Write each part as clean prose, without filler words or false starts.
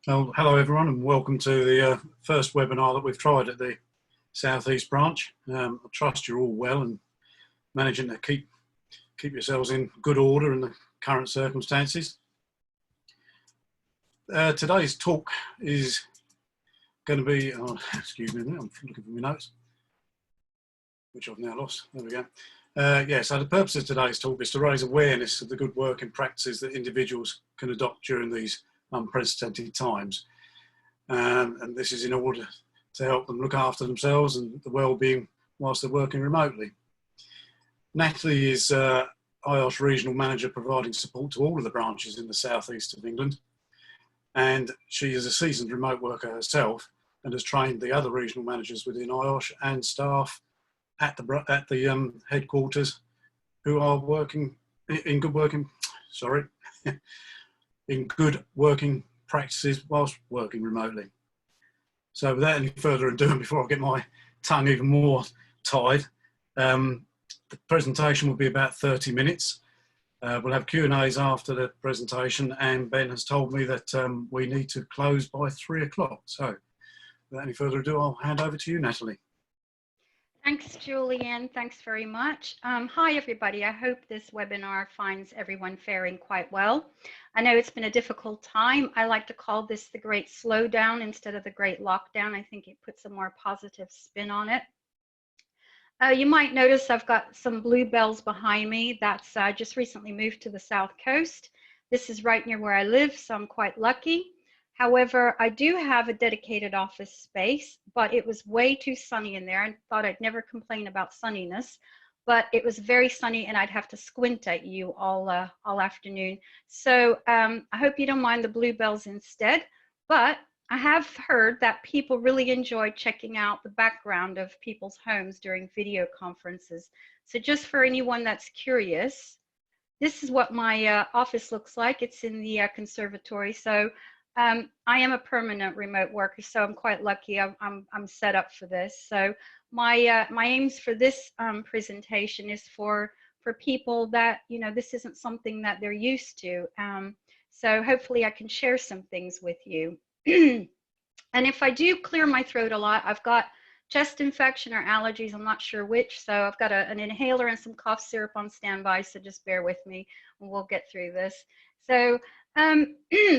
Well, hello everyone and welcome to the first webinar that we've tried at the South East Branch. I trust you're all well and managing to keep yourselves in good order in the current circumstances. Today's talk is going to be, excuse me, I'm looking for my notes, which I've now lost. There we go. So the purpose of today's talk is to raise awareness of the good working practices that individuals can adopt during these unprecedented times. And this is in order to help them look after themselves and the well-being whilst they're working remotely. Natalie is IOSH Regional Manager providing support to all of the branches in the southeast of England. And she is a seasoned remote worker herself and has trained the other regional managers within IOSH and staff at the headquarters who are working in good working, in good working practices whilst working remotely. So without any further ado, and before I get my tongue even more tied, the presentation will be about 30 minutes. We'll have Q&As after the presentation, and Ben has told me that we need to close by 3 o'clock. So without any further ado, I'll hand over to you, Natalie. Thanks, Julian. Thanks very much. Hi, everybody. I hope this webinar finds everyone faring quite well. I know it's been a difficult time. I like to call this the great slowdown instead of the great lockdown. I think it puts a more positive spin on it. You might notice I've got some bluebells behind me. That's just recently moved to the South Coast. This is right near where I live, so I'm quite lucky. However, I do have a dedicated office space, but it was way too sunny in there. I thought I'd never complain about sunniness, but it was very sunny and I'd have to squint at you all afternoon. So I hope you don't mind the bluebells instead, but I have heard that people really enjoy checking out the background of people's homes during video conferences. So just for anyone that's curious, this is what my office looks like. It's in the conservatory. So I am a permanent remote worker, so I'm quite lucky. I'm set up for this. So my aims for this presentation is for people that, you know, this isn't something that they're used to. So hopefully I can share some things with you. And if I do clear my throat a lot, I've got chest infection or allergies, I'm not sure which. So I've got an inhaler and some cough syrup on standby. So just bear with me and we'll get through this. So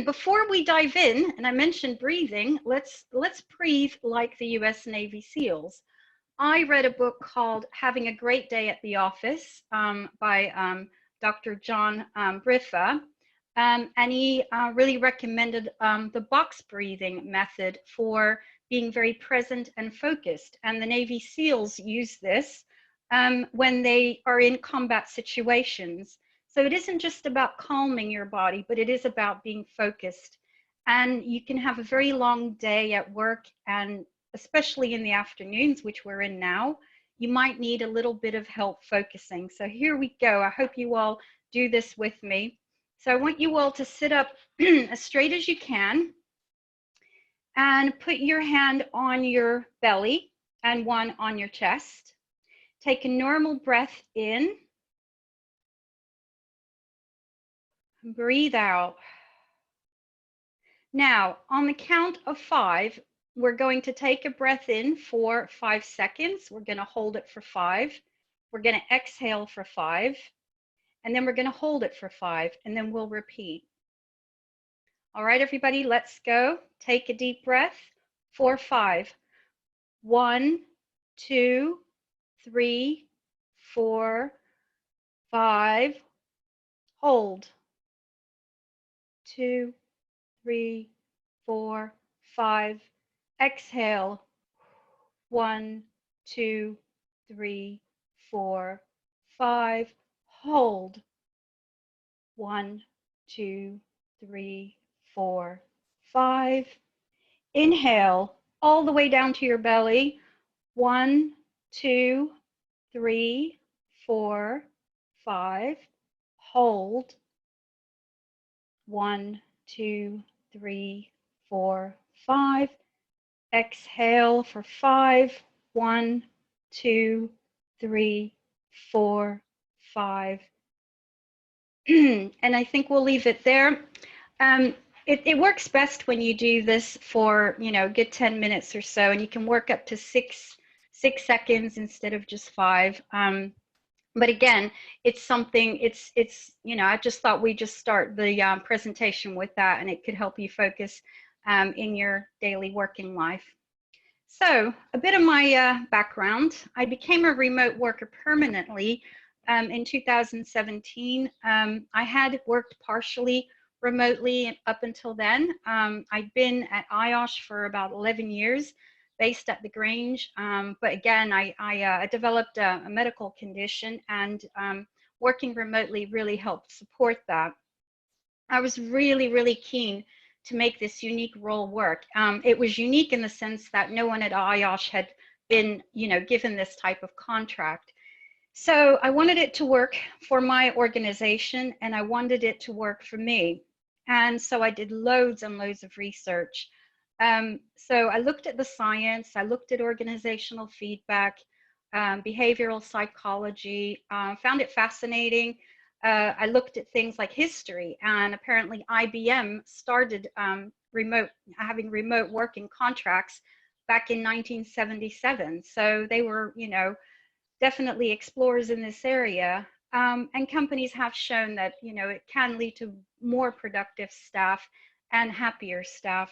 before we dive in, and I mentioned breathing, let's breathe like the US Navy SEALs. I read a book called Having a Great Day at the Office by Dr. John Briffa, and he really recommended the box breathing method for being very present and focused. And the Navy SEALs use this when they are in combat situations. So it isn't just about calming your body, but it is about being focused. And you can have a very long day at work, and especially in the afternoons, which we're in now, you might need a little bit of help focusing. So here we go. I hope you all do this with me. So I want you all to sit up as straight as you can and put your hand on your belly and one on your chest. Take a normal breath in. Breathe out. Now, on the count of 5, we're going to take a breath in for 5 seconds. We're going to hold it for 5. We're going to exhale for 5. And then we're going to hold it for 5. And then we'll repeat. All right, everybody, let's go. Take a deep breath for 5. 1, 2, 3, 4, 5. Hold. 2, 3, 4, 5. Exhale. 1, 2, 3, 4, 5. Hold. 1, 2, 3, 4, 5. Inhale all the way down to your belly. 1, 2, 3, 4, 5. Hold. 1, 2, 3, 4, 5. Exhale for 5. 1, 2, 3, 4, 5. And I think we'll leave it there. It works best when you do this for, you know, a good 10 minutes or so, and you can work up to six seconds instead of just 5. But again, it's something, you know, I just thought we'd just start the presentation with that, and it could help you focus in your daily working life. So a bit of my background. I became a remote worker permanently in 2017. I had worked partially remotely up until then. I'd been at IOSH for about 11 years, based at the Grange. But again, I developed a medical condition, and working remotely really helped support that. I was really, really keen to make this unique role work. It was unique in the sense that no one at IOSH had been, you know, given this type of contract. So I wanted it to work for my organization, and I wanted it to work for me. And so I did loads and loads of research. So I looked at the science, I looked at organizational feedback, behavioral psychology, found it fascinating. I looked at things like history, and apparently IBM started having remote working contracts back in 1977. So they were, you know, definitely explorers in this area. And companies have shown that, you know, it can lead to more productive staff and happier staff.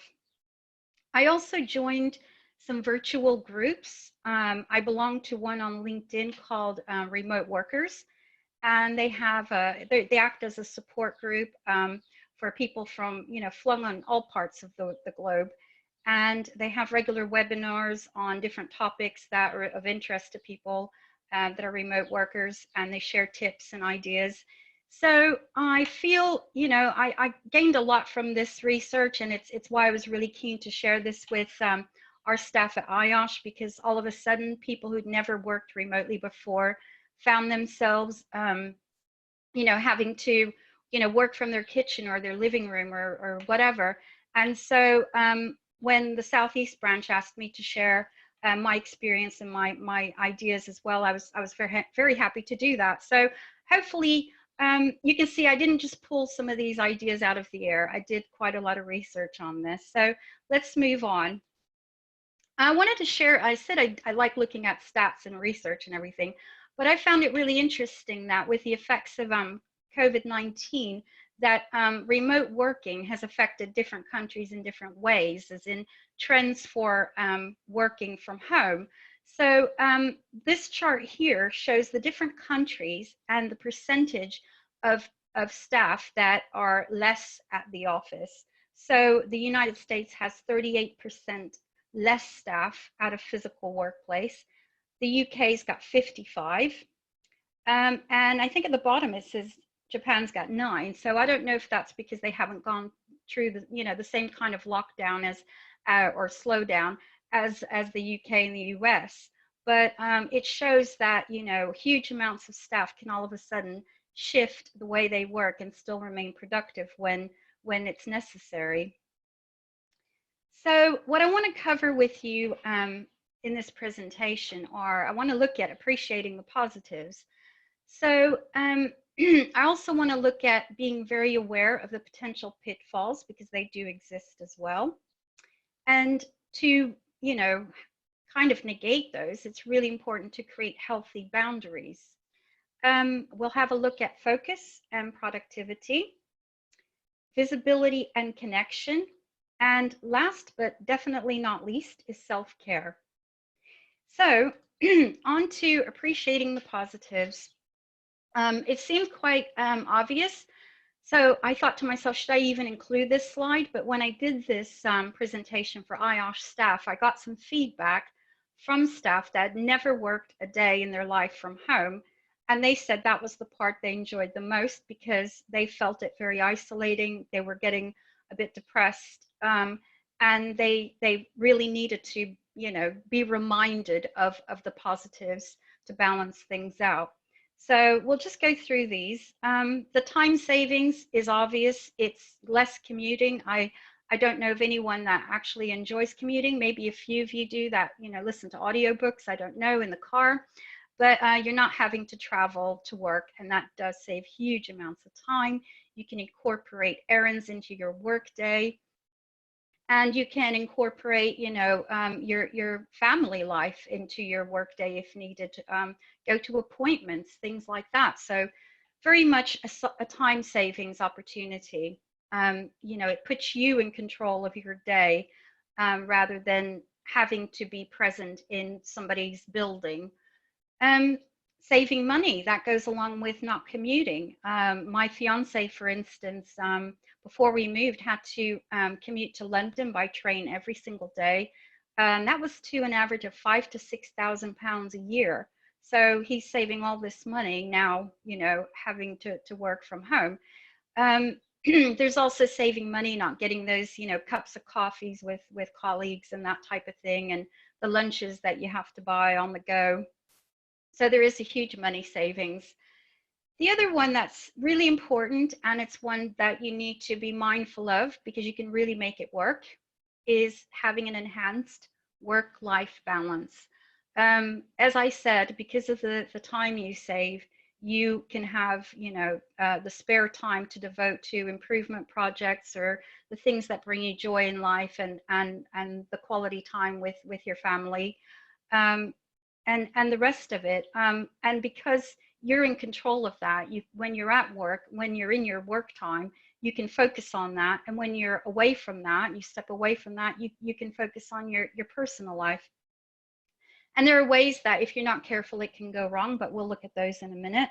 I also joined some virtual groups. I belong to one on LinkedIn called Remote Workers, and they have they act as a support group for people from, you know, flung on all parts of the globe. And they have regular webinars on different topics that are of interest to people that are remote workers, and they share tips and ideas. So I feel, you know, I gained a lot from this research, and it's why I was really keen to share this with our staff at IOSH, because all of a sudden people who'd never worked remotely before found themselves, you know, having to, you know, work from their kitchen or their living room or whatever. And so when the Southeast branch asked me to share my experience and my ideas as well, I was very happy to do that. So hopefully you can see I didn't just pull some of these ideas out of the air. I did quite a lot of research on this. So let's move on. I wanted to share, I said I like looking at stats and research and everything, but I found it really interesting that with the effects of COVID-19, that remote working has affected different countries in different ways, as in trends for working from home. So this chart here shows the different countries and the percentage of staff that are less at the office. So the United States has 38% less staff at a physical workplace. The UK's got 55. And I think at the bottom it says Japan's got 9. So I don't know if that's because they haven't gone through the, you know, the same kind of lockdown as or slowdown as the UK and the US. But it shows that, you know, huge amounts of staff can all of a sudden shift the way they work and still remain productive when it's necessary. So what I want to cover with you in this presentation are, I want to look at appreciating the positives. So I also want to look at being very aware of the potential pitfalls, because they do exist as well. And to, you know, kind of negate those, it's really important to create healthy boundaries. We'll have a look at focus and productivity, visibility and connection, and last but definitely not least is self-care. So on to appreciating the positives. It seemed quite obvious. So I thought to myself, should I even include this slide? But when I did this presentation for IOSH staff, I got some feedback from staff that had never worked a day in their life from home. And they said that was the part they enjoyed the most, because they felt it very isolating. They were getting a bit depressed, and they really needed to, you know, be reminded of the positives to balance things out. So we'll just go through these. The time savings is obvious. It's less commuting. I don't know of anyone that actually enjoys commuting. Maybe a few of you do that, you know, listen to audiobooks, I don't know, in the car. But you're not having to travel to work, and that does save huge amounts of time. You can incorporate errands into your work day. And you can incorporate, your family life into your workday if needed. Go to appointments, things like that. So very much a time savings opportunity. It puts you in control of your day rather than having to be present in somebody's building. Saving money, that goes along with not commuting. My fiance, for instance, before we moved, had to commute to London by train every single day. That was to an average of £5,000 to £6,000 a year. So he's saving all this money now, having to work from home. There's also saving money, not getting those, cups of coffees with colleagues and that type of thing, and the lunches that you have to buy on the go. So there is a huge money savings. The other one that's really important, and it's one that you need to be mindful of because you can really make it work, is having an enhanced work-life balance. As I said, because of the time you save, you can have, the spare time to devote to improvement projects or the things that bring you joy in life, and the quality time with your family. And the rest of it. And because you're in control of that, when you're at work, when you're in your work time, you can focus on that. And when you're away from that, you step away from that, you can focus on your personal life. And there are ways that if you're not careful, it can go wrong, but we'll look at those in a minute.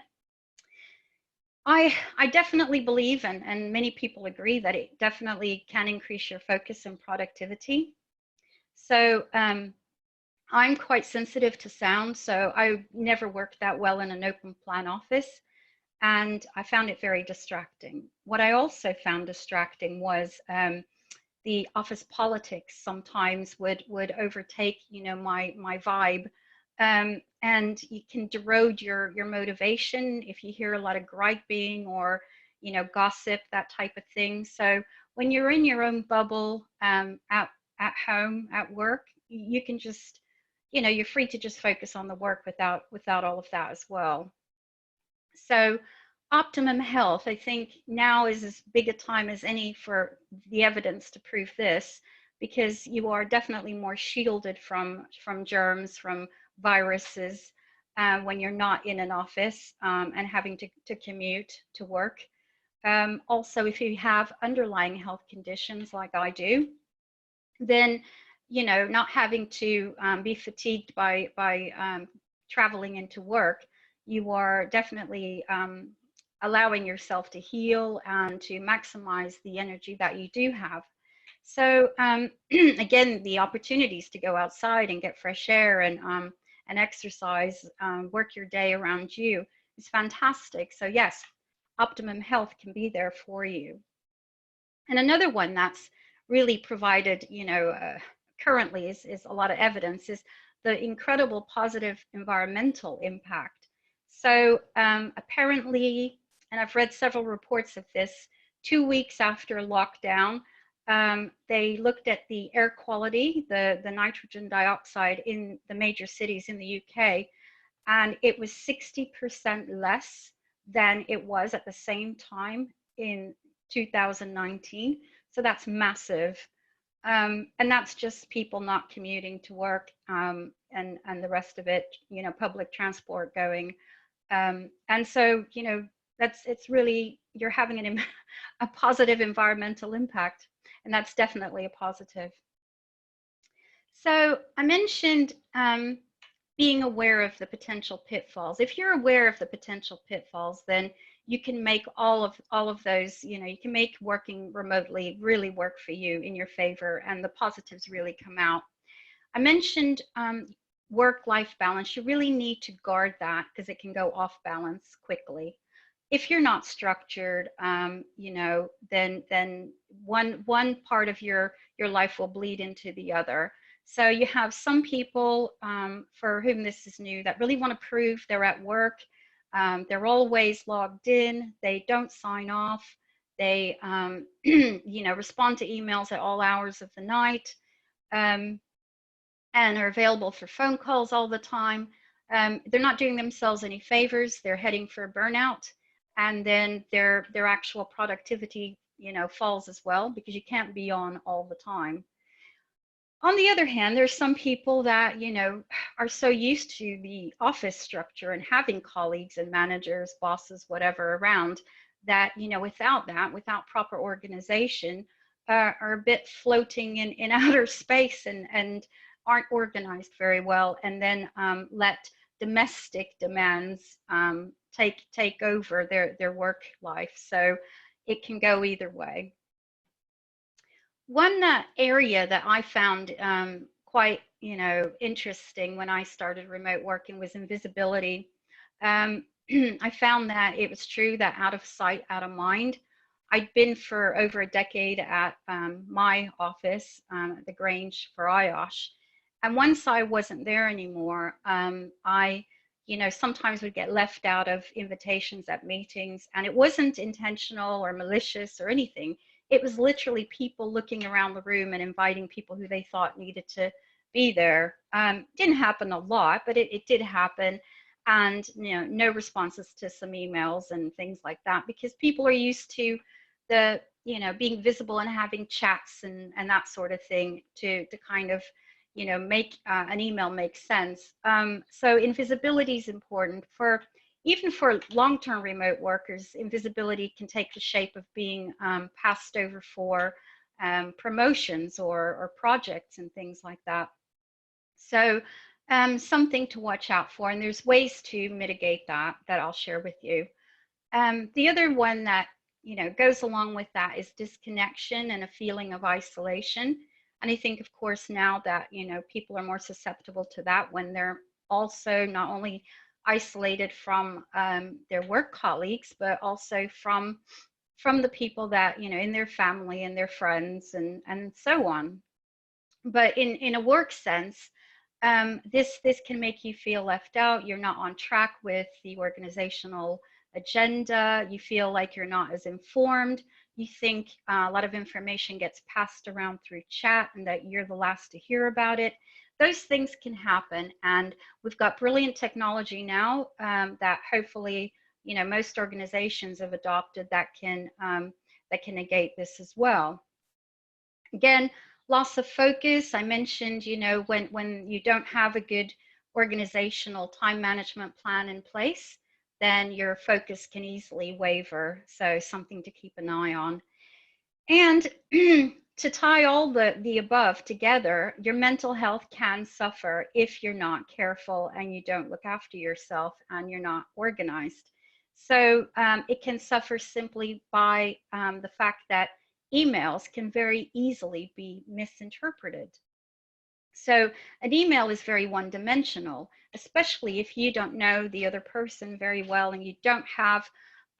I definitely believe, and many people agree, that it definitely can increase your focus and productivity. So, I'm quite sensitive to sound, so I never worked that well in an open plan office, and I found it very distracting. What I also found distracting was the office politics sometimes would overtake, my vibe, and you can erode your motivation if you hear a lot of griping or, gossip, that type of thing. So when you're in your own bubble, at home, at work, you can just, you're free to just focus on the work without all of that as well. So optimum health, I think now is as big a time as any for the evidence to prove this, because you are definitely more shielded from germs, from viruses, when you're not in an office and having to commute to work. Also, if you have underlying health conditions like I do, then not having to be fatigued by traveling into work, you are definitely allowing yourself to heal and to maximize the energy that you do have. So again, the opportunities to go outside and get fresh air and exercise, work your day around you is fantastic. So yes, optimum health can be there for you. And another one that's really provided, currently is a lot of evidence, is the incredible positive environmental impact. So apparently, and I've read several reports of this, 2 weeks after lockdown, they looked at the air quality, the nitrogen dioxide in the major cities in the UK, and it was 60% less than it was at the same time in 2019. So that's massive. And that's just people not commuting to work, and the rest of it, public transport going. And so, it's really, you're having a positive environmental impact, and that's definitely a positive. So I mentioned being aware of the potential pitfalls. If you're aware of the potential pitfalls, then you can make all of those, you can make working remotely really work for you in your favor, and the positives really come out. I mentioned work-life balance. You really need to guard that because it can go off balance quickly. If you're not structured, then one part of your life will bleed into the other. So you have some people for whom this is new that really want to prove they're at work. They're always logged in. They don't sign off. They, respond to emails at all hours of the night, and are available for phone calls all the time. They're not doing themselves any favors. They're heading for burnout. and then their actual productivity, you know, falls as well, because you can't be on all the time. On the other hand, there's some people that, you know, are so used to the office structure and having colleagues and managers, bosses, whatever around, that, you know, without that, without proper organization, are a bit floating in outer space, and aren't organized very well, and then let domestic demands take over their work life. So it can go either way. One area that I found quite, you know, interesting when I started remote working was invisibility. I found that it was true that out of sight, out of mind. I'd been for over a decade at my office, at the Grange for IOSH, and once I wasn't there anymore, I, you know, sometimes would get left out of invitations at meetings, and it wasn't intentional or malicious or anything. It was literally people looking around the room and inviting people who they thought needed to be there. Didn't happen a lot, but it did happen. And, you know, no responses to some emails and things like that, because people are used to the, you know, being visible and having chats and that sort of thing to kind of, you know, make an email make sense. So invisibility is important for, even for long-term remote workers. Invisibility can take the shape of being passed over for promotions or projects and things like that. So something to watch out for, and there's ways to mitigate that I'll share with you. The other one that, you know, goes along with that is disconnection and a feeling of isolation. And I think, of course, now that, you know, people are more susceptible to that when they're also not only isolated from their work colleagues, but also from the people that, you know, in their family and their friends and so on. But in a work sense, this can make you feel left out. You're not on track with the organizational agenda. You feel like you're not as informed. You think a lot of information gets passed around through chat and that you're the last to hear about it. Those things can happen, and we've got brilliant technology now that hopefully, you know, most organizations have adopted that can negate this as well. Again, loss of focus. I mentioned, you know, when you don't have a good organizational time management plan in place, then your focus can easily waver. So something to keep an eye on. And to tie all the above together, your mental health can suffer if you're not careful and you don't look after yourself and you're not organized. So it can suffer simply by the fact that emails can very easily be misinterpreted. So an email is very one-dimensional, especially if you don't know the other person very well and you don't have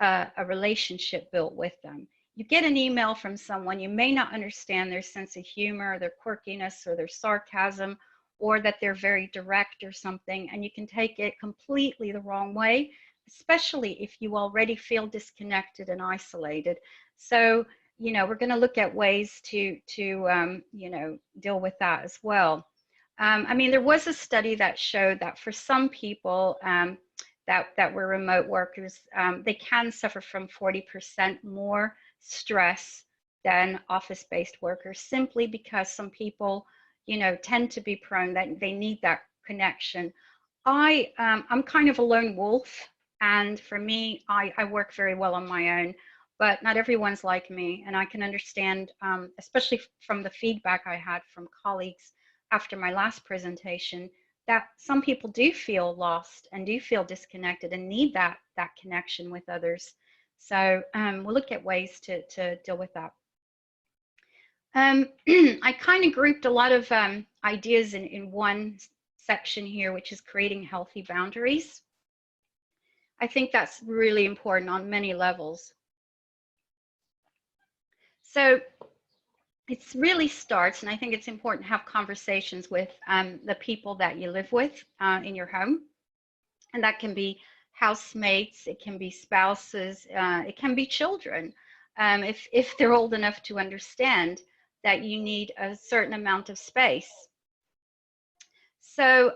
a relationship built with them. You get an email from someone, you may not understand their sense of humor, their quirkiness, or their sarcasm, or that they're very direct or something, and you can take it completely the wrong way, especially if you already feel disconnected and isolated. So, you know, we're going to look at ways to you know, deal with that as well. I mean, there was a study that showed that for some people that were remote workers, they can suffer from 40% more stress than office-based workers, simply because some people, you know, tend to be prone that they need that connection. I'm kind of a lone wolf, and for me, I work very well on my own, but not everyone's like me, and I can understand, especially from the feedback I had from colleagues after my last presentation, that some people do feel lost and do feel disconnected and need that connection with others. So we'll look at ways to deal with that. I kind of grouped a lot of ideas in one section here, which is creating healthy boundaries. I think that's really important on many levels. So it really starts, and I think it's important to have conversations with the people that you live with in your home. And that can be housemates, it can be spouses, it can be children, if they're old enough to understand that you need a certain amount of space. So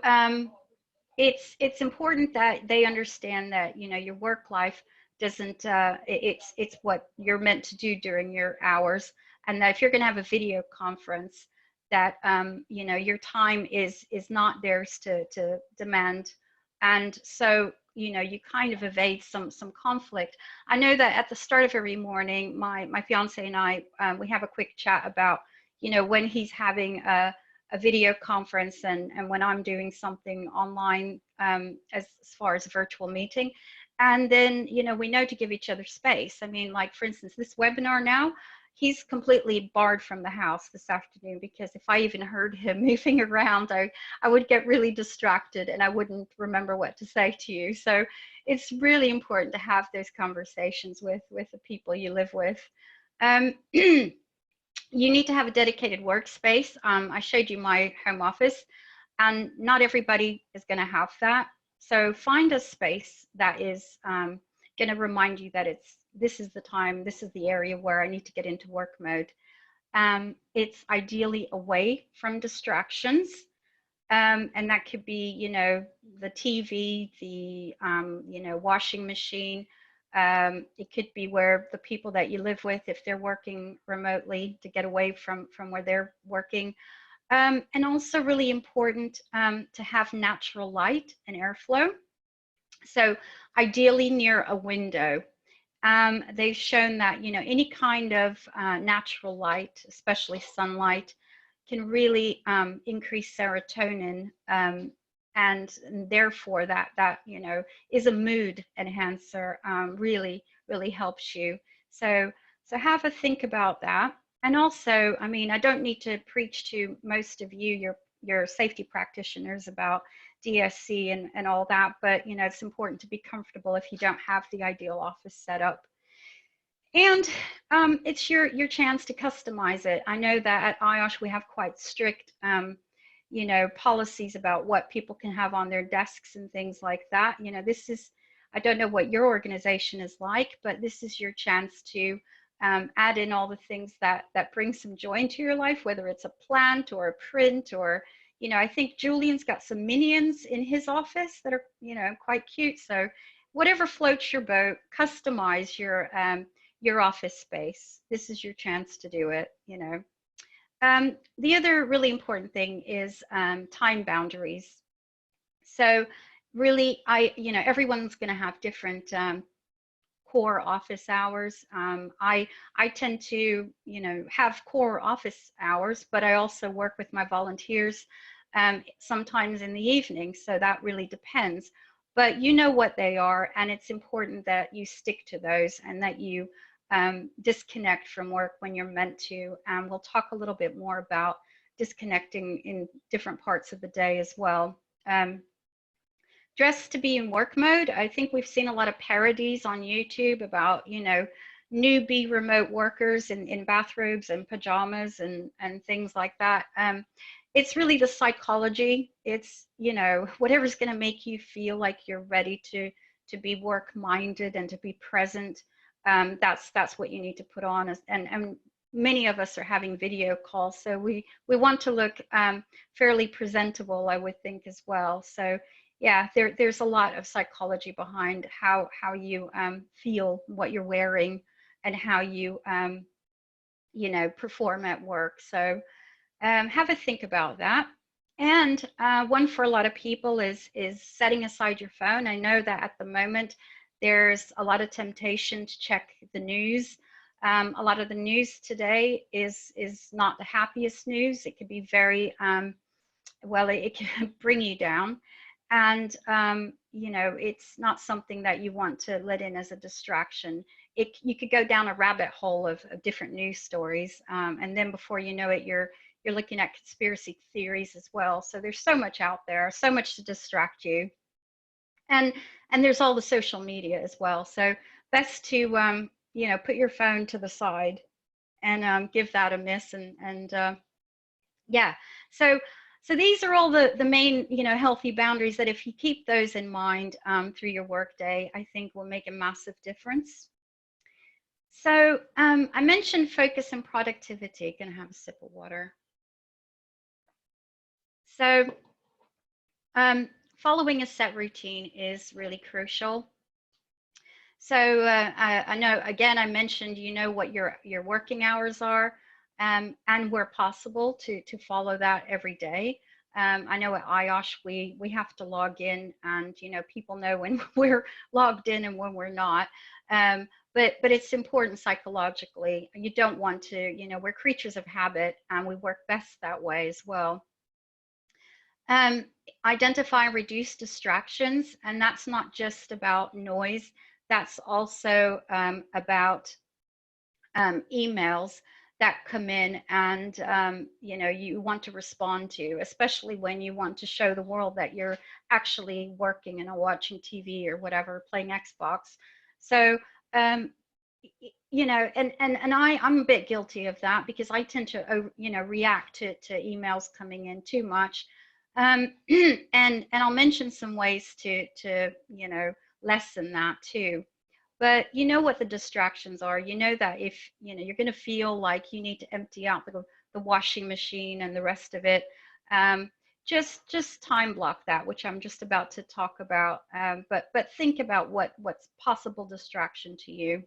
it's important that they understand that, you know, your work life doesn't, it's what you're meant to do during your hours. And that if you're going to have a video conference, that, you know, your time is not theirs to demand. And so, you know, you kind of evade some conflict. I know that at the start of every morning, my fiance and I, we have a quick chat about, you know, when he's having a video conference and when I'm doing something online, as far as a virtual meeting. And then, you know, we know to give each other space. I mean, like, for instance, this webinar now, he's completely barred from the house this afternoon, because if I even heard him moving around, I would get really distracted and I wouldn't remember what to say to you. So it's really important to have those conversations with the people you live with. You need to have a dedicated workspace. I showed you my home office, and not everybody is going to have that. So find a space that is going to remind you that this is the time, this is the area where I need to get into work mode. It's ideally away from distractions. And that could be, you know, the TV, the, you know, washing machine. It could be where the people that you live with, if they're working remotely, to get away from where they're working. And also really important to have natural light and airflow. So ideally near a window. They've shown that, you know, any kind of natural light, especially sunlight, can really increase serotonin, and therefore that you know, is a mood enhancer. Really helps you. So have a think about that. And also, I mean, I don't need to preach to most of you, your safety practitioners, about DSC and all that, but you know, it's important to be comfortable if you don't have the ideal office setup. And it's your chance to customize it. I know that at IOSH we have quite strict, you know, policies about what people can have on their desks and things like that. You know, this is, I don't know what your organization is like, but this is your chance to add in all the things that bring some joy into your life, whether it's a plant or a print, or, you know, I think Julian's got some minions in his office that are, you know, quite cute. So whatever floats your boat, customize your office space. This is your chance to do it, you know. The other really important thing is time boundaries. So really, you know, everyone's going to have different core office hours. I tend to, you know, have core office hours, but I also work with my volunteers sometimes in the evening. So that really depends. But you know what they are, and it's important that you stick to those and that you disconnect from work when you're meant to. We'll talk a little bit more about disconnecting in different parts of the day as well. Dress to be in work mode. I think we've seen a lot of parodies on YouTube about, you know, newbie remote workers in bathrobes and pajamas and things like that. It's really the psychology. It's, you know, whatever's going to make you feel like you're ready to be work minded and to be present. That's what you need to put on. And many of us are having video calls, so we want to look fairly presentable, I would think, as well. So yeah, there's a lot of psychology behind how you feel, what you're wearing, and how you you know, perform at work. So have a think about that. And one for a lot of people is setting aside your phone. I know that at the moment there's a lot of temptation to check the news. A lot of the news today is not the happiest news. It could be very well, it can bring you down. And you know, it's not something that you want to let in as a distraction. You could go down a rabbit hole of different news stories, and then before you know it, you're looking at conspiracy theories as well. So there's so much out there, so much to distract you, and there's all the social media as well. So best to you know, put your phone to the side and give that a miss. And yeah, so these are all the main, you know, healthy boundaries that if you keep those in mind through your workday, I think will make a massive difference. So I mentioned focus and productivity. Gonna have a sip of water. So following a set routine is really crucial. So I know, again, I mentioned, you know, what your working hours are, and where possible to follow that every day. I know at IOSH we have to log in, and you know, people know when we're logged in and when we're not. But it's important psychologically. You don't want to, you know, we're creatures of habit, and we work best that way as well. Um, Identify and reduce distractions, and that's not just about noise. That's also about emails that come in, and you know, you want to respond to, especially when you want to show the world that you're actually working and not watching TV or whatever, playing Xbox. So um, you know, and I'm a bit guilty of that, because I tend to, you know, react to emails coming in too much. And I'll mention some ways to you know, lessen that too. But you know what the distractions are. You know that if, you know, you're going to feel like you need to empty out the washing machine and the rest of it, um, just time block that, which I'm just about to talk about. But think about what's possible distraction to you.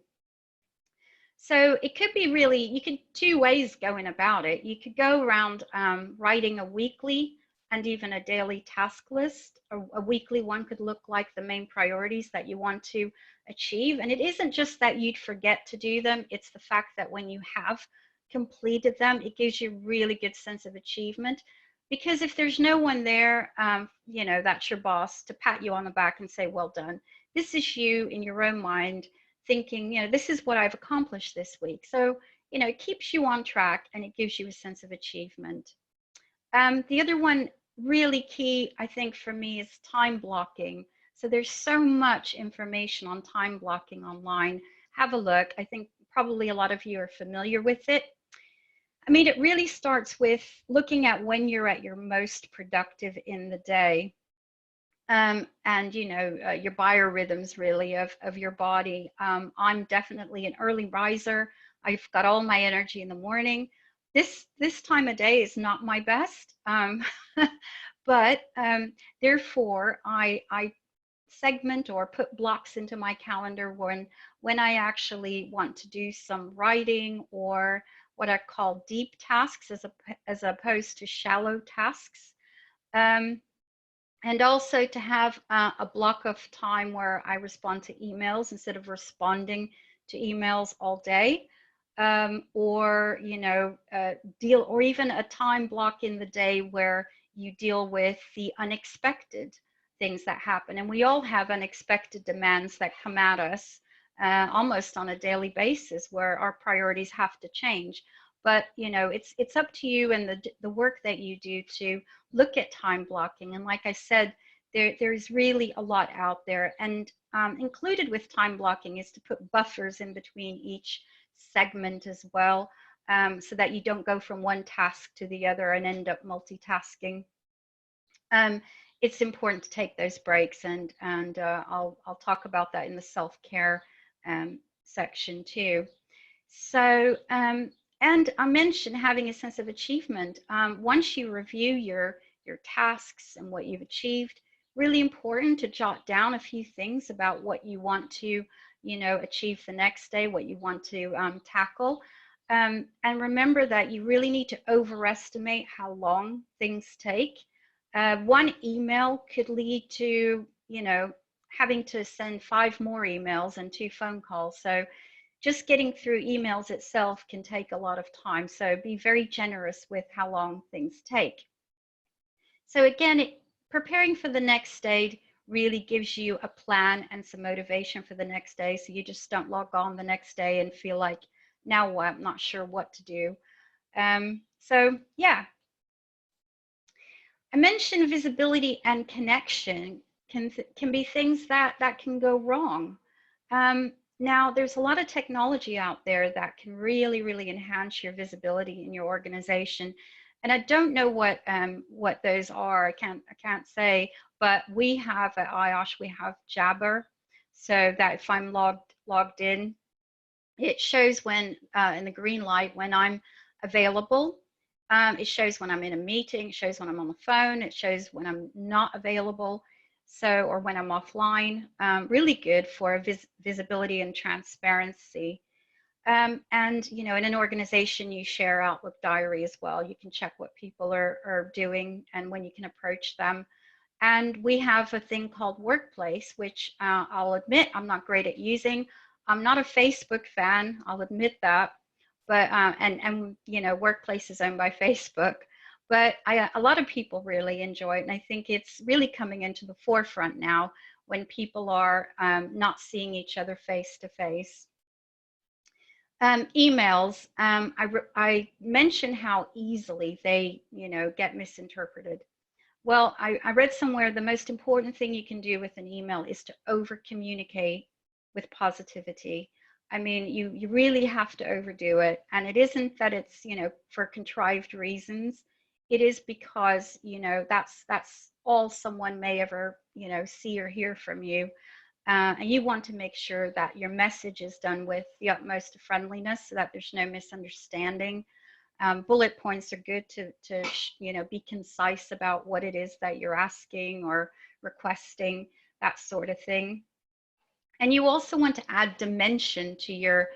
So it could be really, you could two ways going about it. You could go around writing a weekly and even a daily task list. A weekly one could look like the main priorities that you want to achieve. And it isn't just that you'd forget to do them. It's the fact that when you have completed them, it gives you a really good sense of achievement. Because if there's no one there, you know, that's your boss, to pat you on the back and say, well done. This is you in your own mind thinking, you know, this is what I've accomplished this week. So, you know, it keeps you on track and it gives you a sense of achievement. The other one, really key, I think, for me is time blocking. So there's so much information on time blocking online. Have a look. I think probably a lot of you are familiar with it. I mean, it really starts with looking at when you're at your most productive in the day. And you know, your biorhythms really of your body. I'm definitely an early riser. I've got all my energy in the morning. This time of day is not my best, but therefore I segment or put blocks into my calendar when I actually want to do some writing, or what I call deep tasks as opposed to shallow tasks. And also to have a block of time where I respond to emails instead of responding to emails all day, or you know, deal, or even a time block in the day where you deal with the unexpected things that happen. And we all have unexpected demands that come at us almost on a daily basis, where our priorities have to change. But you know, it's up to you and the work that you do to look at time blocking. And like I said, there's really a lot out there. And included with time blocking is to put buffers in between each segment as well, so that you don't go from one task to the other and end up multitasking. It's important to take those breaks, and I'll talk about that in the self-care section too. So, and I mentioned having a sense of achievement. Once you review your tasks and what you've achieved, really important to jot down a few things about what you want to, you know, achieve the next day, what you want to tackle. And remember that you really need to overestimate how long things take. One email could lead to, you know, having to send 5 more emails and 2 phone calls. So just getting through emails itself can take a lot of time. So be very generous with how long things take. So again, preparing for the next day really gives you a plan and some motivation for the next day. So you just don't log on the next day and feel like, now what? I'm not sure what to do. So yeah. I mentioned visibility and connection can be things that can go wrong. Now, there's a lot of technology out there that can really enhance your visibility in your organization, and I don't know what those are. I can't say, but we have at IOSH, we have Jabber, so that if I'm logged in, it shows when in the green light when I'm available. It shows when I'm in a meeting, it shows when I'm on the phone, it shows when I'm not available. So, or when I'm offline, really good for visibility and transparency. And, you know, in an organization, you share Outlook Diary as well. You can check what people are doing and when you can approach them. And we have a thing called Workplace, which I'll admit I'm not great at using. I'm not a Facebook fan, I'll admit that. But, and you know, Workplace is owned by Facebook. But a lot of people really enjoy it. And I think it's really coming into the forefront now when people are not seeing each other face to face. Emails, I mentioned how easily they, you know, get misinterpreted. Well, I read somewhere the most important thing you can do with an email is to over communicate with positivity. I mean, you really have to overdo it. And it isn't that it's, you know, for contrived reasons. It is because, you know, that's all someone may ever, you know, see or hear from you. And you want to make sure that your message is done with the utmost friendliness so that there's no misunderstanding. Bullet points are good to you know, be concise about what it is that you're asking or requesting, that sort of thing. And you also want to add dimension to your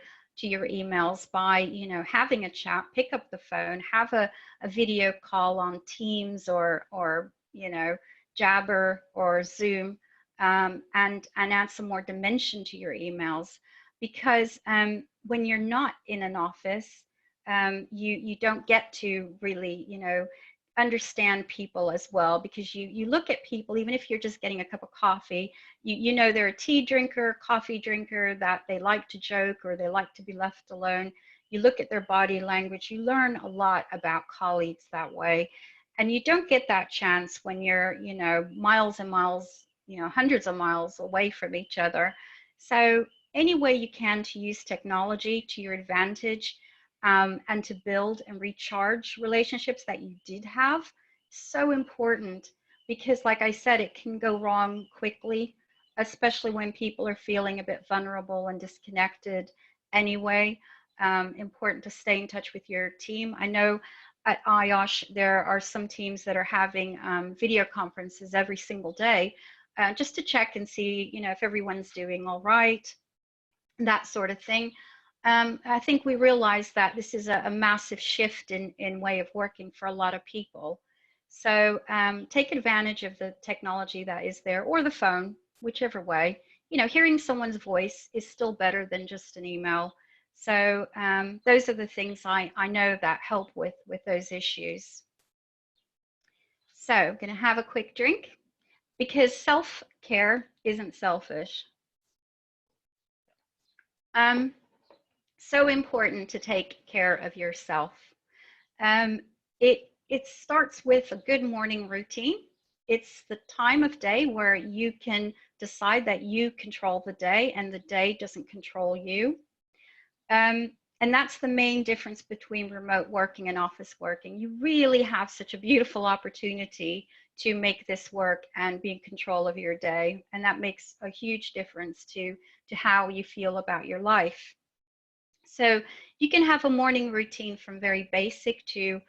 emails by, you know, having a chat, pick up the phone, have a video call on Teams or you know, Jabber or Zoom, and add some more dimension to your emails. Because when you're not in an office, you don't get to really, you know, understand people as well, because you look at people, even if you're just getting a cup of coffee, you know they're a tea drinker, coffee drinker, that they like to joke or they like to be left alone. You look at their body language, you learn a lot about colleagues that way. And you don't get that chance when you're, you know, miles and miles, you know, hundreds of miles away from each other. So any way you can to use technology to your advantage, and to build and recharge relationships that you did have, so important. Because like I said, it can go wrong quickly, especially when people are feeling a bit vulnerable and disconnected anyway. Important to stay in touch with your team. I know at IOSH there are some teams that are having video conferences every single day, just to check and see, you know, if everyone's doing all right, that sort of thing. I think we realize that this is a massive shift in way of working for a lot of people. So take advantage of the technology that is there, or the phone, whichever way. You know, hearing someone's voice is still better than just an email. So those are the things I know that help with those issues. So I'm going to have a quick drink, because self-care isn't selfish. So important to take care of yourself. It starts with a good morning routine. It's the time of day where you can decide that you control the day and the day doesn't control you. And that's the main difference between remote working and office working. You really have such a beautiful opportunity to make this work and be in control of your day. And that makes a huge difference to how you feel about your life. So you can have a morning routine from very basic to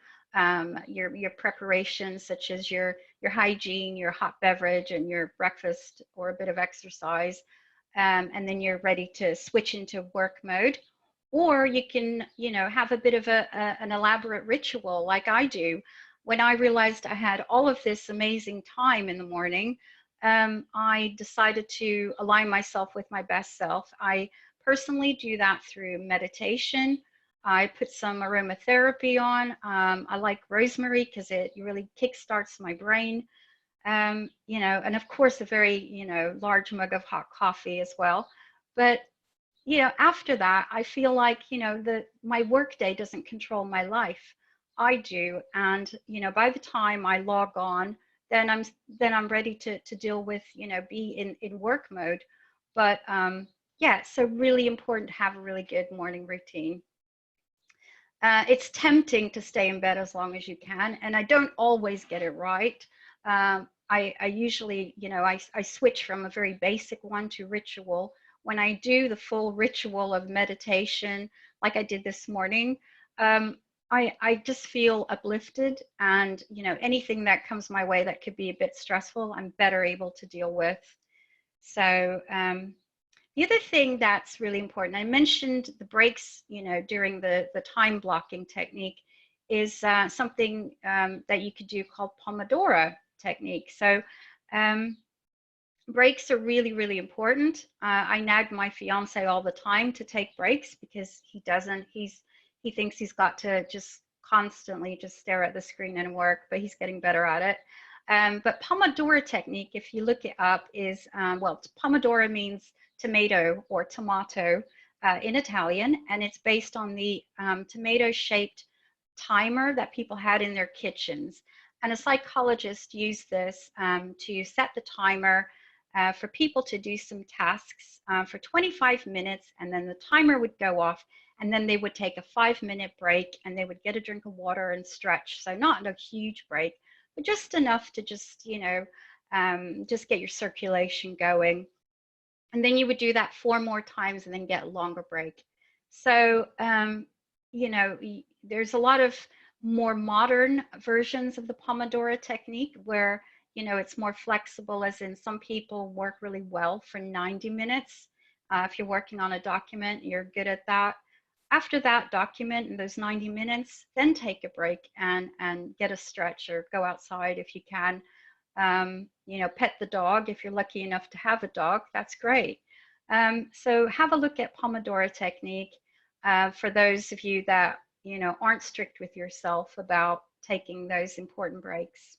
your preparations, such as your hygiene, your hot beverage, and your breakfast or a bit of exercise. And then you're ready to switch into work mode. Or you can, you know, have a bit of an elaborate ritual like I do. When I realized I had all of this amazing time in the morning, I decided to align myself with my best self. I personally do that through meditation. I put some aromatherapy on. I like rosemary because it really kickstarts my brain. You know, and of course a very, you know, large mug of hot coffee as well. But you know, after that, I feel like, you know, my work day doesn't control my life. I do. And, you know, by the time I log on, then I'm ready to deal with, you know, be in work mode. But yeah, so really important to have a really good morning routine. It's tempting to stay in bed as long as you can, and I don't always get it right. I usually, you know, I switch from a very basic one to ritual. When I do the full ritual of meditation, like I did this morning, I just feel uplifted, and you know, anything that comes my way that could be a bit stressful, I'm better able to deal with. So the other thing that's really important, I mentioned the breaks, you know, during the time blocking technique, is something that you could do called Pomodoro technique. So breaks are really, really important. I nag my fiance all the time to take breaks because he doesn't. He thinks he's got to just constantly just stare at the screen and work, but he's getting better at it. But Pomodoro technique, if you look it up, is well, Pomodoro means tomato or tomato in Italian, and it's based on the tomato-shaped timer that people had in their kitchens. And a psychologist used this to set the timer for people to do some tasks for 25 minutes, and then the timer would go off, and then they would take a 5-minute break, and they would get a drink of water and stretch. So not a huge break, but just enough to just, you know, just get your circulation going. And then you would do that 4 more times and then get a longer break. So, you know, there's a lot of more modern versions of the Pomodoro technique where, you know, it's more flexible, as in some people work really well for 90 minutes. If you're working on a document, you're good at that. After that document and those 90 minutes, then take a break and get a stretch or go outside if you can. You know, pet the dog if you're lucky enough to have a dog. That's great. So have a look at Pomodoro technique for those of you that, you know, aren't strict with yourself about taking those important breaks.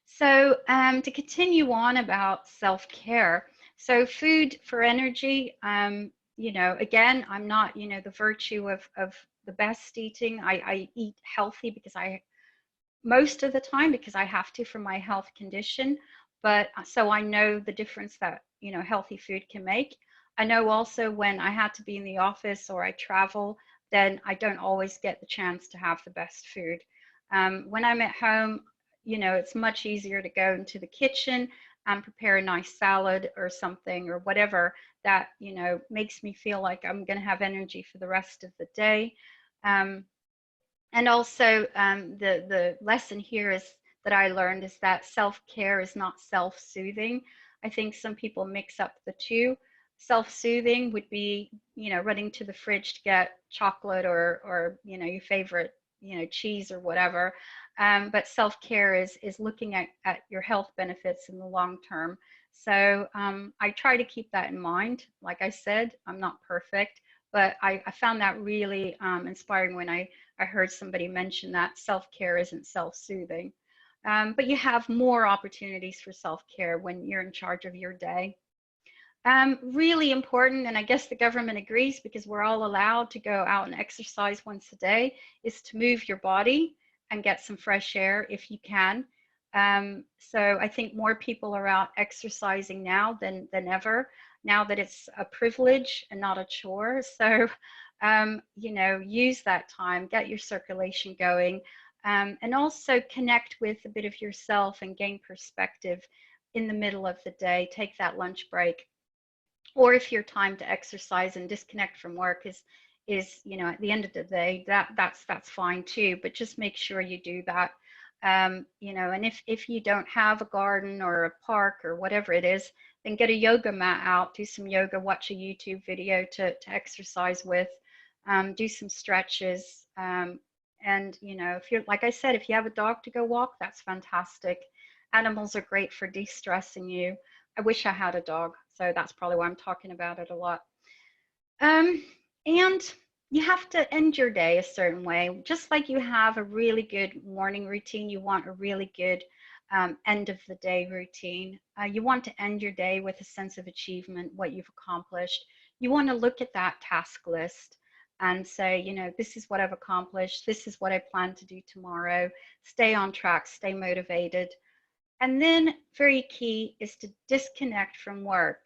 So to continue on about self-care, so food for energy, you know, again, I'm not, you know, the virtue of the best eating. I eat healthy because most of the time because I have to for my health condition, but so I know the difference that, you know, healthy food can make. I know also when I had to be in the office or I travel, then I don't always get the chance to have the best food. When I'm at home, you know, it's much easier to go into the kitchen and prepare a nice salad or something or whatever that, you know, makes me feel like I'm going to have energy for the rest of the day. And also the lesson here is that I learned is that self-care is not self-soothing. I think some people mix up the two. Self-soothing would be, you know, running to the fridge to get chocolate or you know, your favorite, you know, cheese or whatever. But self-care is looking at your health benefits in the long term. So I try to keep that in mind. Like I said, I'm not perfect, but I found that really inspiring when I heard somebody mention that self-care isn't self-soothing. But you have more opportunities for self-care when you're in charge of your day. Really important, and I guess the government agrees because we're all allowed to go out and exercise once a day, is to move your body and get some fresh air if you can. So I think more people are out exercising now than ever, now that it's a privilege and not a chore. So, you know, use that time, get your circulation going, and also connect with a bit of yourself and gain perspective in the middle of the day. Take that lunch break. Or if your time to exercise and disconnect from work is you know, at the end of the day, that's fine too, but just make sure you do that. You know, and if you don't have a garden or a park or whatever it is, then get a yoga mat out, do some yoga, watch a YouTube video to exercise with, do some stretches, and you know, if you're, like I said, if you have a dog to go walk, that's fantastic. Animals are great for de-stressing you. I wish I had a dog, so that's probably why I'm talking about it a lot. And you have to end your day a certain way. Just like you have a really good morning routine, you want a really good end of the day routine. You want to end your day with a sense of achievement, what you've accomplished. You want to look at that task list and say, you know, this is what I've accomplished. This is what I plan to do tomorrow. Stay on track, stay motivated. And then very key is to disconnect from work.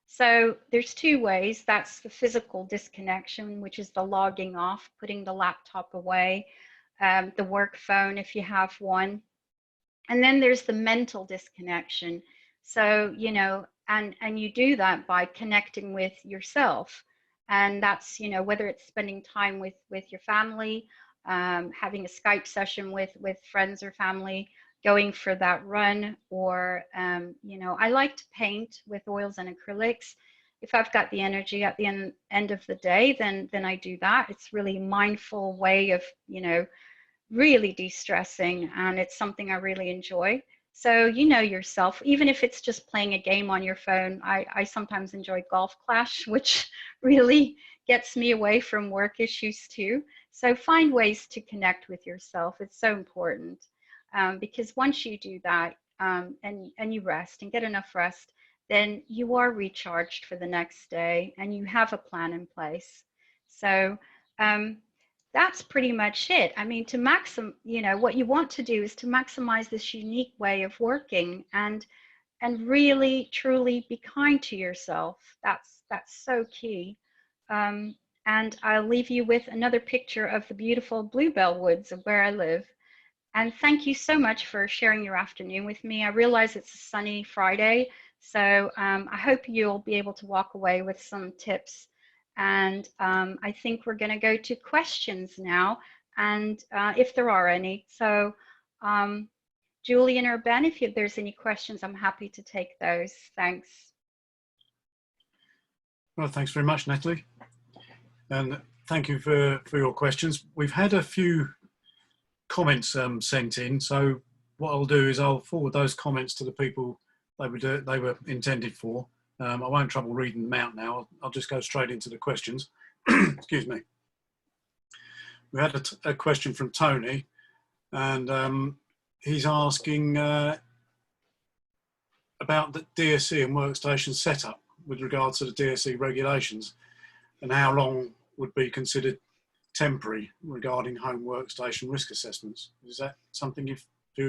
So there's two ways. That's the physical disconnection, which is the logging off, putting the laptop away, the work phone if you have one. And then there's the mental disconnection. So, you know, and you do that by connecting with yourself. And that's, you know, whether it's spending time with your family, having a Skype session with friends or family, going for that run, or, you know, I like to paint with oils and acrylics. If I've got the energy at the end of the day, then I do that. It's really a mindful way of, you know, really de-stressing, and it's something I really enjoy. So you know yourself, even if it's just playing a game on your phone. I sometimes enjoy Golf Clash, which really gets me away from work issues too. So find ways to connect with yourself. It's so important, because once you do that, and you rest and get enough rest, then you are recharged for the next day and you have a plan in place. So that's pretty much it. I mean, you know, what you want to do is to maximize this unique way of working, and really truly be kind to yourself. That's so key. Um, and I'll leave you with another picture of the beautiful Bluebell Woods of where I live. And thank you so much for sharing your afternoon with me. I realize it's a sunny Friday, so I hope you'll be able to walk away with some tips. And I think we're going to go to questions now, and if there are any. So Julian or Ben, if there's any questions, I'm happy to take those. Thanks. Well, thanks very much, Natalie. And thank you for your questions. We've had a few comments sent in, so what I'll do is I'll forward those comments to the people they were intended for. I won't trouble reading them out now. I'll just go straight into the questions. Excuse me. We had a question from Tony, and he's asking about the DSE and workstation setup with regards to the DSE regulations, and how long would be considered temporary regarding home workstation risk assessments. Is that something you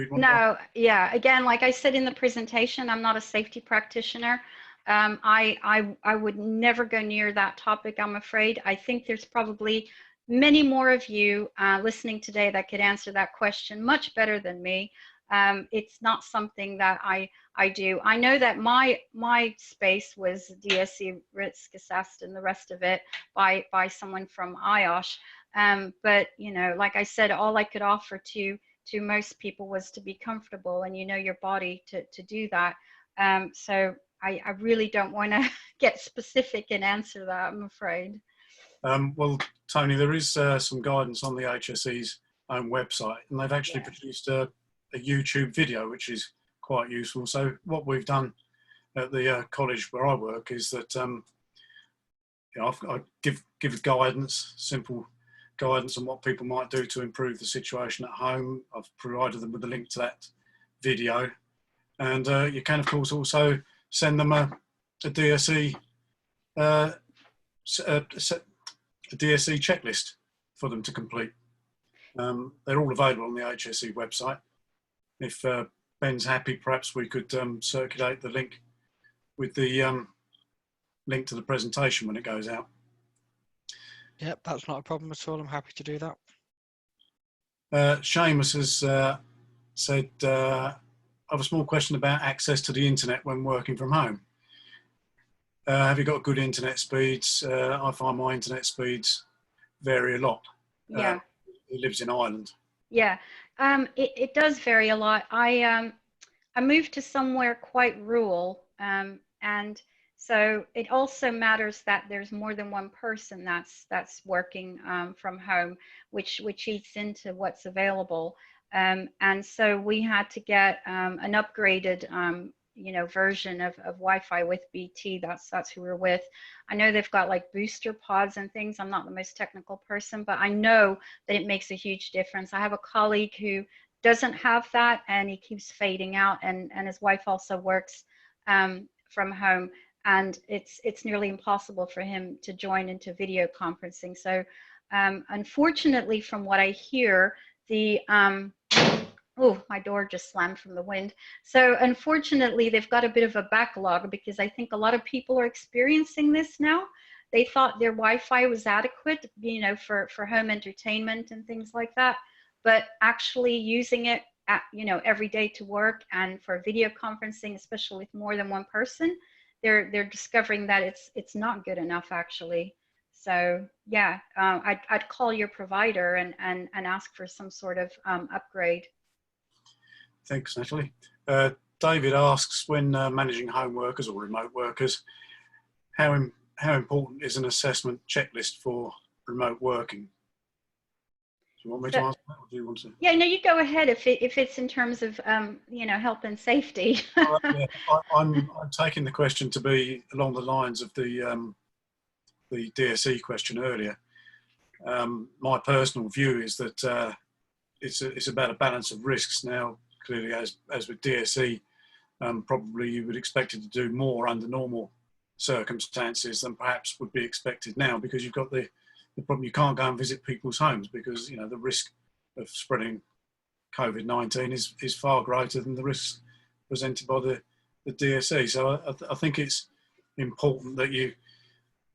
want? No, yeah. Again, like I said in the presentation, I'm not a safety practitioner. I would never go near that topic, I'm afraid. I think there's probably many more of you listening today that could answer that question much better than me. It's not something that I do. I know that my space was DSE risk assessed, and the rest of it by someone from IOSH. But you know, like I said, all I could offer to most people was to be comfortable and, you know, your body to do that. So I really don't want to get specific and answer that, I'm afraid. Well, Tony, there is some guidance on the HSE's own website, and they've actually produced a YouTube video, which is quite useful. So what we've done at the college where I work is that you know, I give guidance, simple guidance on what people might do to improve the situation at home. I've provided them with a link to that video, and you can of course also send them a DSE a DSE checklist for them to complete. They're all available on the HSE website. If Ben's happy, perhaps we could circulate the link with the link to the presentation when it goes out. Yep, that's not a problem at all. I'm happy to do that. Seamus has said, I have a small question about access to the internet when working from home. Have you got good internet speeds? I find my internet speeds vary a lot. Yeah. He lives in Ireland. Yeah, it does vary a lot. I moved to somewhere quite rural, and so it also matters that there's more than one person that's working from home, which eats into what's available. And so we had to get an upgraded you know, version of Wi-Fi with BT. That's who we're with. I know they've got like booster pods and things. I'm not the most technical person, but I know that it makes a huge difference. I have a colleague who doesn't have that, and he keeps fading out, and his wife also works from home, and it's nearly impossible for him to join into video conferencing. So unfortunately, from what I hear, the oh, my door just slammed from the wind. So unfortunately, they've got a bit of a backlog, because I think a lot of people are experiencing this now. They thought their Wi-Fi was adequate, you know, for home entertainment and things like that, but actually using it you know, every day to work and for video conferencing, especially with more than one person, they're discovering that it's not good enough, actually. So yeah, I'd call your provider and ask for some sort of upgrade. Thanks, Natalie. David asks, when managing home workers or remote workers, how important is an assessment checklist for remote working? Do you want me to answer that, or do you want to? Yeah, no, you go ahead if it's in terms of you know, health and safety. Yeah, I'm taking the question to be along the lines of the DSE question earlier. My personal view is that it's about a balance of risks. Now, clearly, as with DSE, probably you would expect it to do more under normal circumstances than perhaps would be expected now, because you've got the problem, you can't go and visit people's homes because, you know, the risk of spreading COVID-19 is far greater than the risks presented by the DSE. So I think it's important that you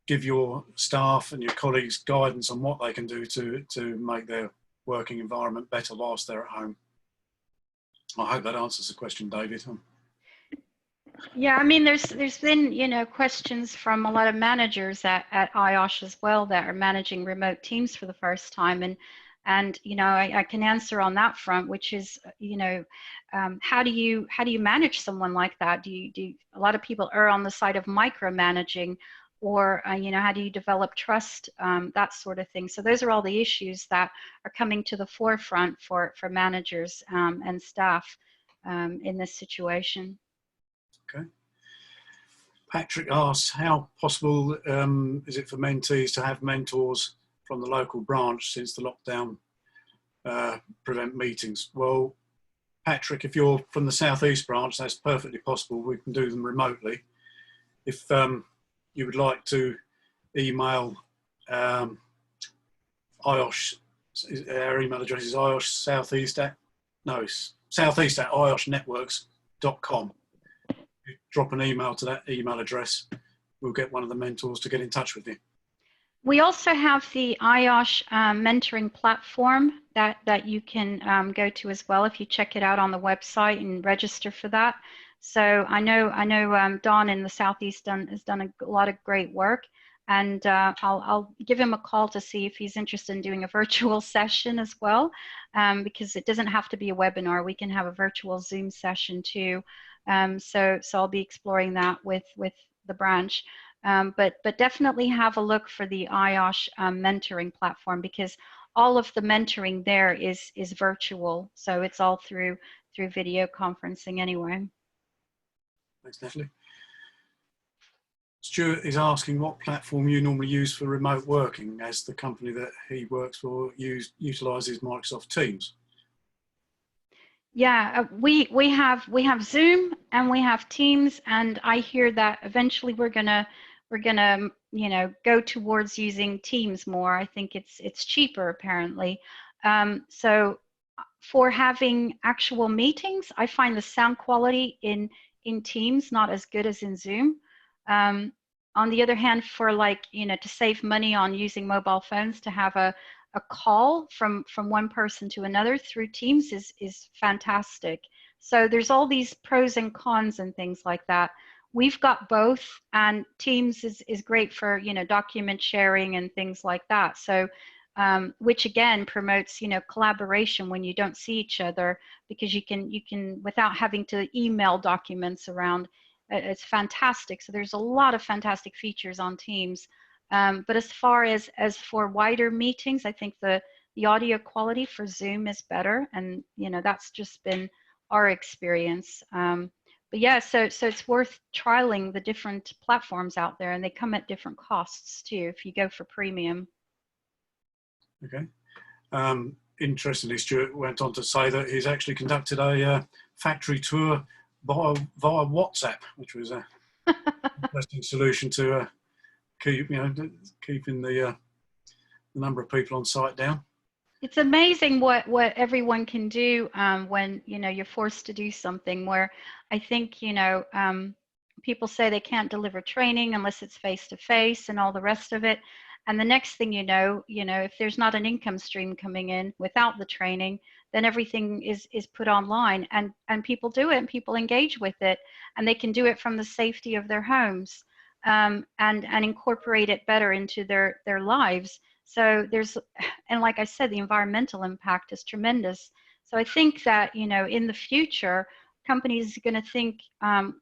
give your staff and your colleagues guidance on what they can do to make their working environment better whilst they're at home. I hope that answers the question, David. Yeah, I mean, there's been, you know, questions from a lot of managers at IOSH as well that are managing remote teams for the first time, and you know, I can answer on that front, which is, you know, how do you manage someone like that? Do a lot of people err on the side of micromanaging, or you know, how do you develop trust, that sort of thing? So those are all the issues that are coming to the forefront for managers and staff in this situation. Okay. Patrick asks, how possible is it for mentees to have mentors from the local branch since the lockdown prevent meetings? Well, Patrick, if you're from the South East Branch, that's perfectly possible. We can do them remotely. If you would like to email IOSH, our email address is IOSH Southeast at ioshNetworks.com. Drop an email to that email address, we'll get one of the mentors to get in touch with you. We also have the IOSH mentoring platform that you can go to as well if you check it out on the website and register for that. So I know Don in the Southeast has done a lot of great work, and I'll give him a call to see if he's interested in doing a virtual session as well, because it doesn't have to be a webinar. We can have a virtual Zoom session too. So I'll be exploring that with the branch, but definitely have a look for the IOSH mentoring platform, because all of the mentoring there is virtual, so it's all through video conferencing anyway. Thanks, Natalie. Stuart is asking what platform you normally use for remote working, as the company that he works for utilises Microsoft Teams. Yeah, we have Zoom and we have Teams, and I hear that eventually we're gonna you know, go towards using Teams more. I think it's cheaper apparently. So for having actual meetings, I find the sound quality in Teams not as good as in Zoom. On the other hand, for, like, you know, to save money on using mobile phones, to have a call from one person to another through Teams is fantastic. So there's all these pros and cons and things like that. We've got both, and Teams is great for, you know, document sharing and things like that. So which again promotes, you know, collaboration when you don't see each other, because you can without having to email documents around. It's fantastic. So there's a lot of fantastic features on Teams. But as far as for wider meetings, I think the audio quality for Zoom is better, and you know, that's just been our experience. But yeah, so it's worth trialing the different platforms out there, and they come at different costs too if you go for premium. Okay. Interestingly, Stuart went on to say that he's actually conducted a factory tour via WhatsApp, which was a interesting solution to keeping the number of people on site down. It's amazing what everyone can do when, you know, you're forced to do something. Where I think, you know, people say they can't deliver training unless it's face-to-face and all the rest of it. And the next thing you know, if there's not an income stream coming in without the training, then everything is put online, and people do it and people engage with it, and they can do it from the safety of their homes. and incorporate it better into their lives. So and like I said, the environmental impact is tremendous. So I think that, you know, in the future, companies are going to think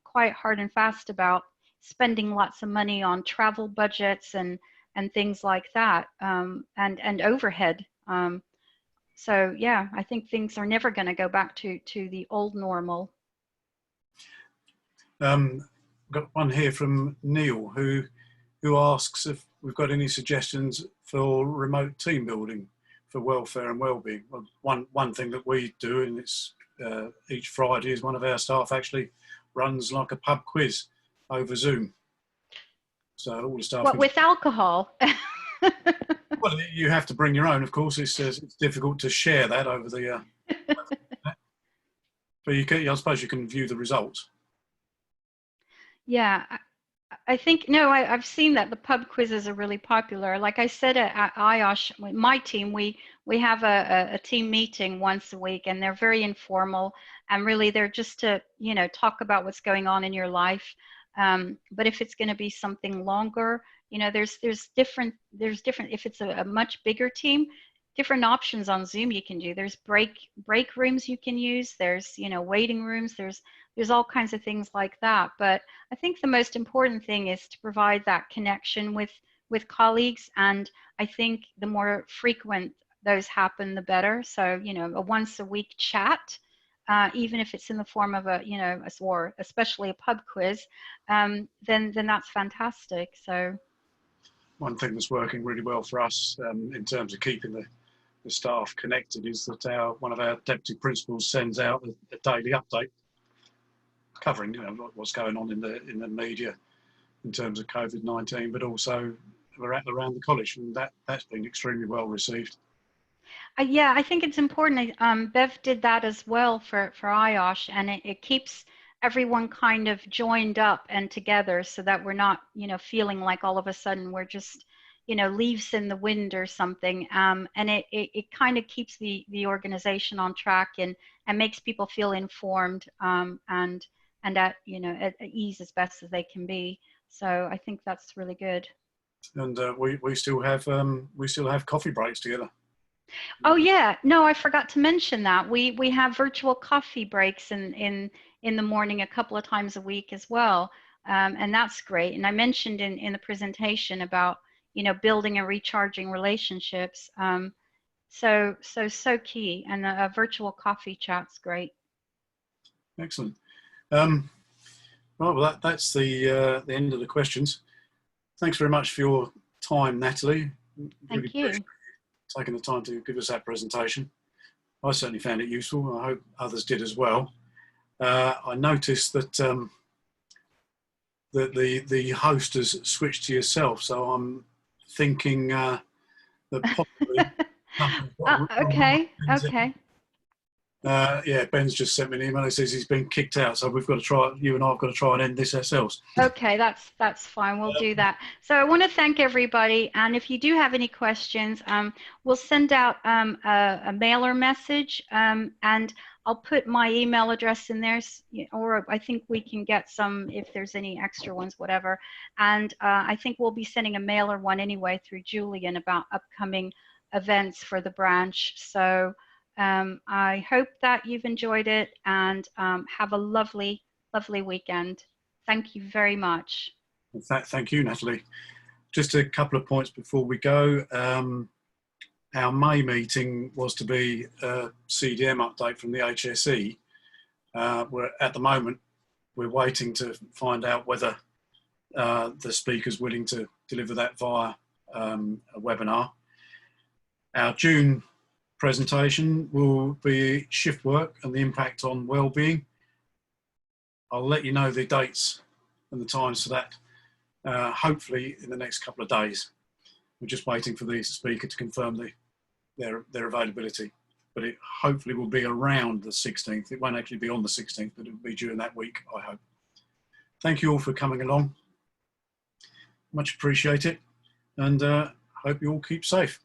quite hard and fast about spending lots of money on travel budgets and things like that, and overhead. So yeah, I think things are never going to go back to the old normal. Got one here from Neil who asks if we've got any suggestions for remote team building for welfare and well-being. Well, one thing that we do, and it's each Friday, is one of our staff actually runs like a pub quiz over Zoom. So all the staff. What, with alcohol? Well, you have to bring your own, of course. It's difficult to share that over the. But you can, I suppose, you can view the results. Yeah, I think, no, I've seen that the pub quizzes are really popular. Like I said, at IOSH, my team, we have a team meeting once a week, and they're very informal, and really they're just to, you know, talk about what's going on in your life. But if it's going to be something longer, you know, there's different, if it's a much bigger team, different options on Zoom you can do. There's break rooms you can use. There's, you know, waiting rooms. There's all kinds of things like that. But I think the most important thing is to provide that connection with colleagues. And I think the more frequent those happen, the better. So, you know, a once a week chat, even if it's in the form of a, you know, or especially a pub quiz, then that's fantastic. So one thing that's working really well for us in terms of keeping the staff connected is that one of our deputy principals sends out a daily update covering, you know, what's going on in the media in terms of COVID-19, but also around the college, and that's been extremely well received. Yeah, I think it's important. Bev did that as well for IOSH, and it keeps everyone kind of joined up and together, so that we're not, you know, feeling like all of a sudden we're just, you know, leaves in the wind or something. And it kind of keeps the organization on track and makes people feel informed, and at, you know, at ease as best as they can be. So I think that's really good. And we still have coffee breaks together. Oh yeah, no, I forgot to mention that we have virtual coffee breaks in the morning a couple of times a week as well, and that's great. And I mentioned in the presentation about, you know, building and recharging relationships. So key, and a virtual coffee chat's great. Excellent. Right, well, that's the end of the questions. Thanks very much for your time, Natalie. Thank you. Taking the time to give us that presentation. I certainly found it useful. I hope others did as well. I noticed that the host has switched to yourself, so I'm thinking that possibly. Okay. Yeah, Ben's just sent me an email. He says he's been kicked out, so we've got to try. You and I have got to try and end this ourselves. Okay, that's fine. We'll do that. So I want to thank everybody, and if you do have any questions, we'll send out a mailer message, and I'll put my email address in there, or I think we can get some if there's any extra ones, whatever. And I think we'll be sending a mailer one anyway through Julian about upcoming events for the branch. So I hope that you've enjoyed it, and have a lovely weekend. Thank you very much. Thank you, Natalie. Just a couple of points before we go. Our May meeting was to be a CDM update from the HSE. At the moment, we're waiting to find out whether the speaker's willing to deliver that via a webinar. Our June presentation will be shift work and the impact on well-being. I'll let you know the dates and the times for that, hopefully in the next couple of days. We're just waiting for the speaker to confirm their availability, but it hopefully will be around the 16th. It won't actually be on the 16th, but it will be during that week, I hope. Thank you all for coming along. Much appreciate it, and hope you all keep safe.